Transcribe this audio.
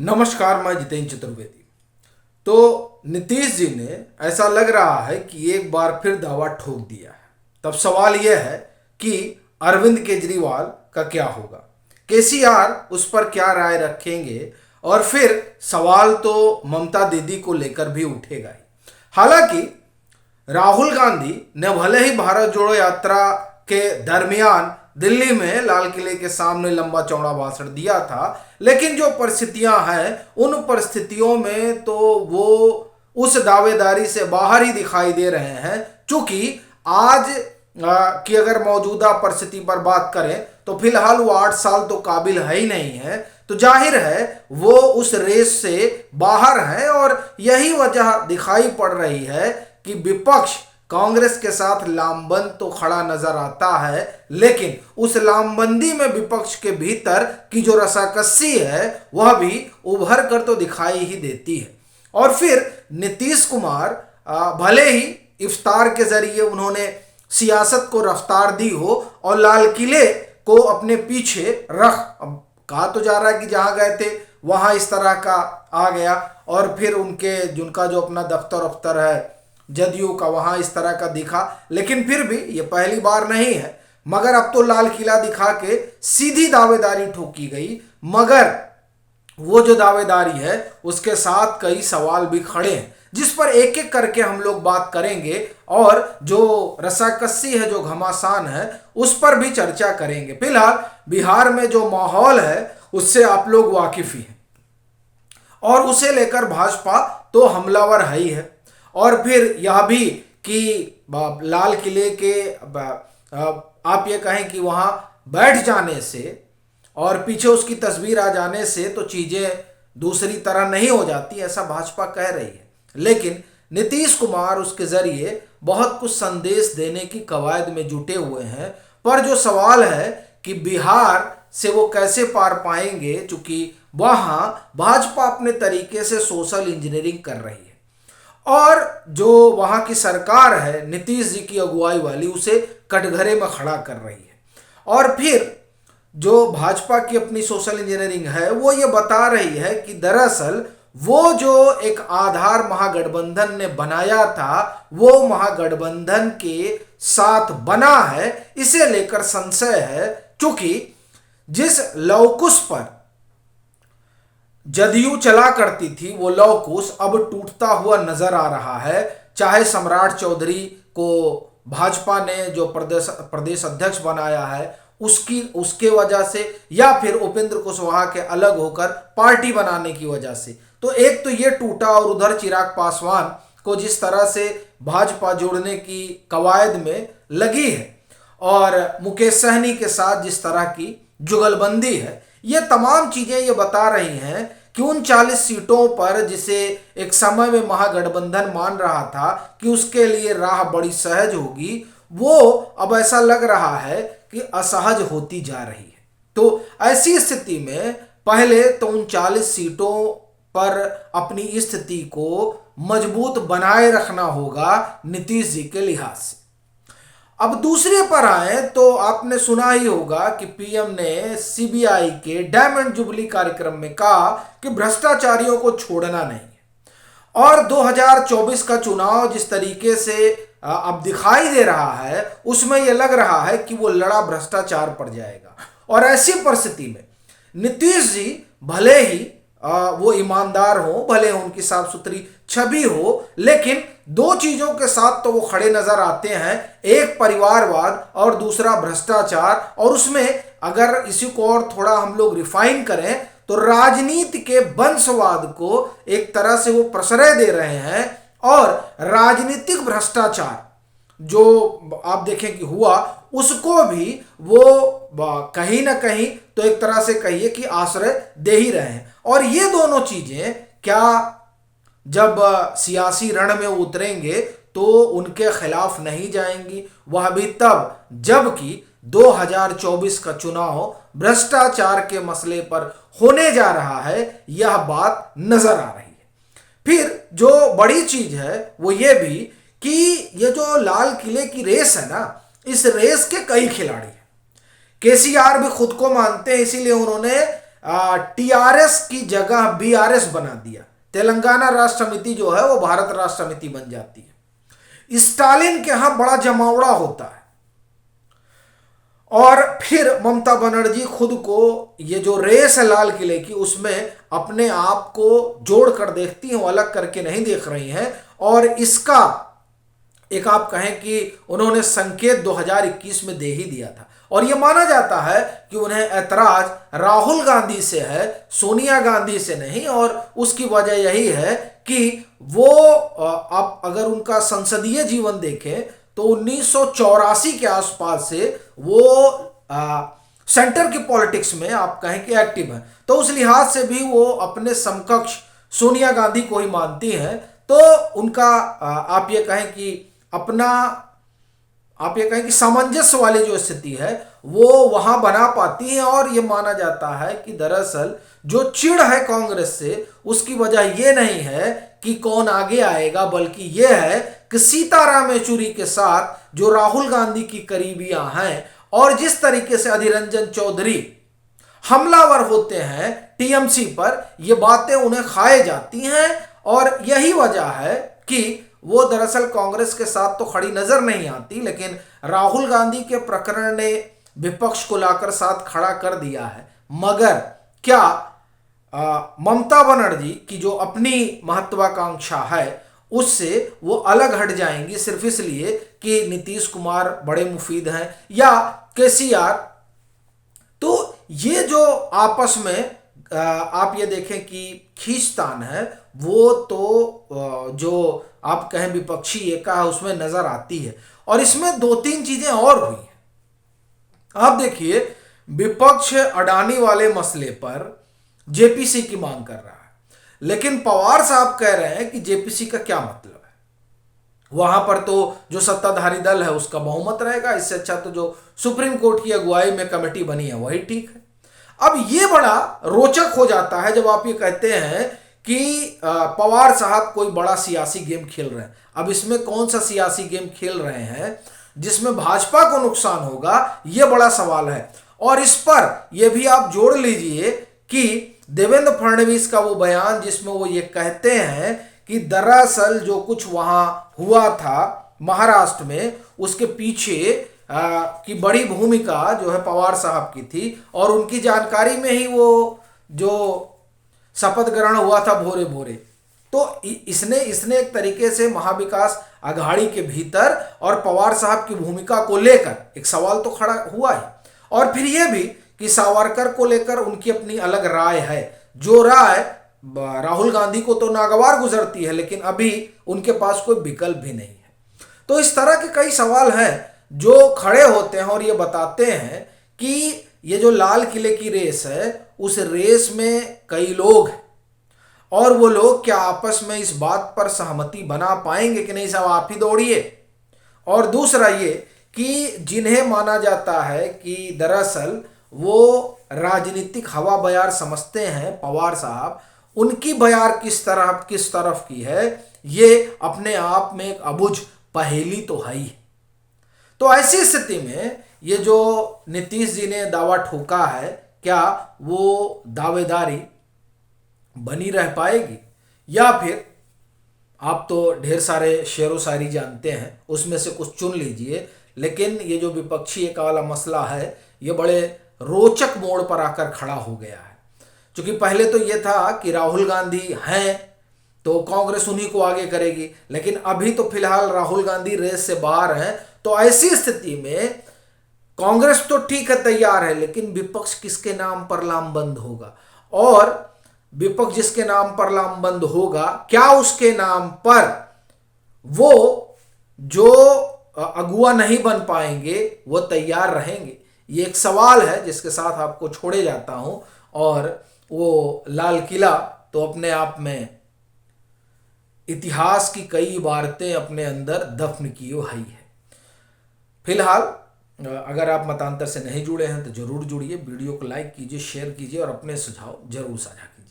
नमस्कार, मैं जितेंद्र चतुर्वेदी। तो नीतीश जी ने ऐसा लग रहा है कि एक बार फिर दावा ठोक दिया है। तब सवाल यह है कि अरविंद केजरीवाल का क्या होगा, केसीआर उस पर क्या राय रखेंगे, और फिर सवाल तो ममता दीदी को लेकर भी उठेगा ही। हालांकि राहुल गांधी ने भले ही भारत जोड़ो यात्रा के दरमियान दिल्ली में लाल किले के सामने लंबा चौड़ा भाषण दिया था, लेकिन जो परिस्थितियां हैं उन परिस्थितियों में तो वो उस दावेदारी से बाहर ही दिखाई दे रहे हैं। चूंकि आज की अगर मौजूदा परिस्थिति पर बात करें तो फिलहाल वो 8 साल तो काबिल है ही नहीं है, तो जाहिर है वो उस रेस से बाहर है। और यही वजह दिखाई पड़ रही है कि विपक्ष कांग्रेस के साथ लामबंद तो खड़ा नजर आता है, लेकिन उस लामबंदी में विपक्ष के भीतर की जो रसाकसी है वह भी उभर कर तो दिखाई ही देती है। और फिर नीतीश कुमार भले ही इफ्तार के जरिए उन्होंने सियासत को रफ्तार दी हो और लाल किले को अपने पीछे रख, कहा तो जा रहा है कि जहां गए थे वहां इस तरह का आ गया, और फिर जिनका जो अपना दफ्तर अफ्तर है जदयू का वहां इस तरह का दिखा, लेकिन फिर भी ये पहली बार नहीं है। मगर अब तो लाल किला दिखा के सीधी दावेदारी ठोकी गई, मगर वो जो दावेदारी है उसके साथ कई सवाल भी खड़े हैं, जिस पर एक एक करके हम लोग बात करेंगे और जो रसाकसी है, जो घमासान है, उस पर भी चर्चा करेंगे। फिलहाल बिहार में जो माहौल है उससे आप लोग वाकिफ ही हैं, और उसे लेकर भाजपा तो हमलावर है ही है। और फिर यह भी कि लाल किले के आप ये कहें कि वहां बैठ जाने से और पीछे उसकी तस्वीर आ जाने से तो चीजें दूसरी तरह नहीं हो जाती, ऐसा भाजपा कह रही है। लेकिन नीतीश कुमार उसके जरिए बहुत कुछ संदेश देने की कवायद में जुटे हुए हैं। पर जो सवाल है कि बिहार से वो कैसे पार पाएंगे, चूंकि वहां भाजपा अपने तरीके से सोशल इंजीनियरिंग कर रही है, और जो वहां की सरकार है नीतीश जी की अगुवाई वाली उसे कटघरे में खड़ा कर रही है। और फिर जो भाजपा की अपनी सोशल इंजीनियरिंग है वो ये बता रही है कि दरअसल वो जो एक आधार महागठबंधन ने बनाया था वो महागठबंधन के साथ बना है, इसे लेकर संशय है। चूंकि जिस लवकुश पर जदयू चला करती थी वो लवकुश अब टूटता हुआ नजर आ रहा है। चाहे सम्राट चौधरी को भाजपा ने जो प्रदेश अध्यक्ष बनाया है उसके वजह से, या फिर उपेंद्र कुशवाहा के अलग होकर पार्टी बनाने की वजह से, तो एक तो ये टूटा, और उधर चिराग पासवान को जिस तरह से भाजपा जोड़ने की कवायद में लगी है, और मुकेश सहनी के साथ जिस तरह की जुगलबंदी है, ये तमाम चीजें ये बता रही हैं कि उन 40 सीटों पर जिसे एक समय में महागठबंधन मान रहा था कि उसके लिए राह बड़ी सहज होगी, वो अब ऐसा लग रहा है कि असहज होती जा रही है। तो ऐसी स्थिति में पहले तो उन 40 सीटों पर अपनी स्थिति को मजबूत बनाए रखना होगा नीतीश जी के लिहाज से। अब दूसरे पर आए तो आपने सुना ही होगा कि पीएम ने सीबीआई के डायमंड जुबली कार्यक्रम में कहा कि भ्रष्टाचारियों को छोड़ना नहीं है। और 2024 का चुनाव जिस तरीके से अब दिखाई दे रहा है उसमें यह लग रहा है कि वो लड़ा भ्रष्टाचार पर जाएगा। और ऐसी परिस्थिति में नीतीश जी भले ही वो ईमानदार हो, भले उनकी साफ सुथरी छवि हो, लेकिन दो चीजों के साथ तो वो खड़े नजर आते हैं, एक परिवारवाद और दूसरा भ्रष्टाचार। और उसमें अगर इसी को और थोड़ा हम लोग रिफाइन करें तो राजनीति के वंशवाद को एक तरह से वो प्रश्रय दे रहे हैं, और राजनीतिक भ्रष्टाचार जो आप देखें कि हुआ उसको भी वो कहीं ना कहीं तो एक तरह से कहिए कि आश्रय दे ही रहे हैं। और ये दोनों चीजें क्या जब सियासी रण में उतरेंगे तो उनके खिलाफ नहीं जाएंगी, वह भी तब जबकि 2024 का चुनाव भ्रष्टाचार के मसले पर होने जा रहा है, यह बात नजर आ रही है। फिर जो बड़ी चीज है वो ये भी कि ये जो लाल किले की रेस है ना, इस रेस के कई खिलाड़ी हैं। केसीआर भी खुद को मानते हैं, इसीलिए उन्होंने टीआरएस की जगह बीआरएस बना दिया। तेलंगाना राष्ट्र समिति जो है वो भारत राष्ट्र समिति बन जाती है। स्टालिन के यहां बड़ा जमावड़ा होता है और फिर ममता बनर्जी खुद को ये जो रेस है लाल किले की उसमें अपने आप को जोड़ कर देखती हैं, वो अलग करके नहीं देख रही हैं। और इसका एक आप कहें कि उन्होंने संकेत 2021 में दे ही दिया था। और यह माना जाता है कि उन्हें ऐतराज राहुल गांधी से है, सोनिया गांधी से नहीं। और उसकी वजह यही है कि वो आप अगर उनका संसदीय जीवन देखें तो 1984 के आसपास से वो सेंटर की पॉलिटिक्स में आप कहें कि एक्टिव है। तो उस लिहाज से भी वो अपने समकक्ष सोनिया गांधी को ही मानती हैं। तो उनका आप ये कहें कि सामंजस्य वाली जो स्थिति है वो वहां बना पाती है। और ये माना जाता है कि दरअसल जो चिढ़ है कांग्रेस से उसकी वजह ये नहीं है कि कौन आगे आएगा, बल्कि यह है कि सीताराम येचुरी के साथ जो राहुल गांधी की करीबियां हैं और जिस तरीके से अधीर रंजन चौधरी हमलावर होते हैं टीएमसी पर, ये बातें उन्हें खाए जाती हैं। और यही वजह है कि वो दरअसल कांग्रेस के साथ तो खड़ी नजर नहीं आती, लेकिन राहुल गांधी के प्रकरण ने विपक्ष को लाकर साथ खड़ा कर दिया है। मगर क्या ममता बनर्जी की जो अपनी महत्वाकांक्षा है उससे वो अलग हट जाएंगी सिर्फ इसलिए कि नीतीश कुमार बड़े मुफीद हैं या केसीआर? तो ये जो आपस में आप ये देखें कि खींचतान है वो तो जो आप कहें विपक्षी एका है उसमें नजर आती है। और इसमें दो तीन चीजें और हुई हैं। आप देखिए, विपक्ष अडानी वाले मसले पर जेपीसी की मांग कर रहा है, लेकिन पवार साहब कह रहे हैं कि जेपीसी का क्या मतलब है, वहां पर तो जो सत्ताधारी दल है उसका बहुमत रहेगा, इससे अच्छा तो जो सुप्रीम कोर्ट की अगुवाई में कमेटी बनी है वही ठीक है। अब ये बड़ा रोचक हो जाता है जब आप ये कहते हैं कि पवार साहब कोई बड़ा सियासी गेम खेल रहे हैं। अब इसमें कौन सा सियासी गेम खेल रहे हैं जिसमें भाजपा को नुकसान होगा, यह बड़ा सवाल है। और इस पर यह भी आप जोड़ लीजिए कि देवेंद्र फडणवीस का वो बयान जिसमें वो ये कहते हैं कि दरअसल जो कुछ वहां हुआ था महाराष्ट्र में उसके पीछे की बड़ी भूमिका जो है पवार साहब की थी और उनकी जानकारी में ही वो जो शपथ ग्रहण हुआ था भोरे भोरे। तो इसने एक तरीके से महाविकास अघाड़ी के भीतर और पवार साहब की भूमिका को लेकर एक सवाल तो खड़ा हुआ है। और फिर यह भी कि सावरकर को लेकर उनकी अपनी अलग राय है, जो राय राहुल गांधी को तो नागवार गुजरती है, लेकिन अभी उनके पास कोई विकल्प भी नहीं है। तो इस तरह के कई सवाल हैं जो खड़े होते हैं और ये बताते हैं कि ये जो लाल किले की रेस है उस रेस में कई लोग हैं और वो लोग क्या आपस में इस बात पर सहमति बना पाएंगे कि नहीं, सब आप ही दौड़िए। और दूसरा ये कि जिन्हें माना जाता है कि दरअसल वो राजनीतिक हवा बयार समझते हैं पवार साहब, उनकी बयार किस तरफ की है, ये अपने आप में एक अबुझ पहेली तो है ही। तो ऐसी स्थिति में ये जो नीतीश जी ने दावा ठोका है, क्या वो दावेदारी बनी रह पाएगी, या फिर आप तो ढेर सारे शेरो शायरी जानते हैं उसमें से कुछ चुन लीजिए। लेकिन ये जो विपक्षी एक वाला मसला है ये बड़े रोचक मोड़ पर आकर खड़ा हो गया है। क्योंकि पहले तो ये था कि राहुल गांधी हैं तो कांग्रेस उन्हीं को आगे करेगी, लेकिन अभी तो फिलहाल राहुल गांधी रेस से बाहर हैं। तो ऐसी स्थिति में कांग्रेस तो ठीक है तैयार है, लेकिन विपक्ष किसके नाम पर लामबंद होगा, और विपक्ष जिसके नाम पर लामबंद होगा क्या उसके नाम पर वो जो अगुआ नहीं बन पाएंगे वो तैयार रहेंगे? ये एक सवाल है जिसके साथ आपको छोड़े जाता हूं। और वो लाल किला तो अपने आप में इतिहास की कई इबारतें अपने अंदर दफन किए है। फिलहाल अगर आप मतांतर से नहीं जुड़े हैं तो जरूर जुड़िए, वीडियो को लाइक कीजिए, शेयर कीजिए और अपने सुझाव जरूर साझा कीजिए।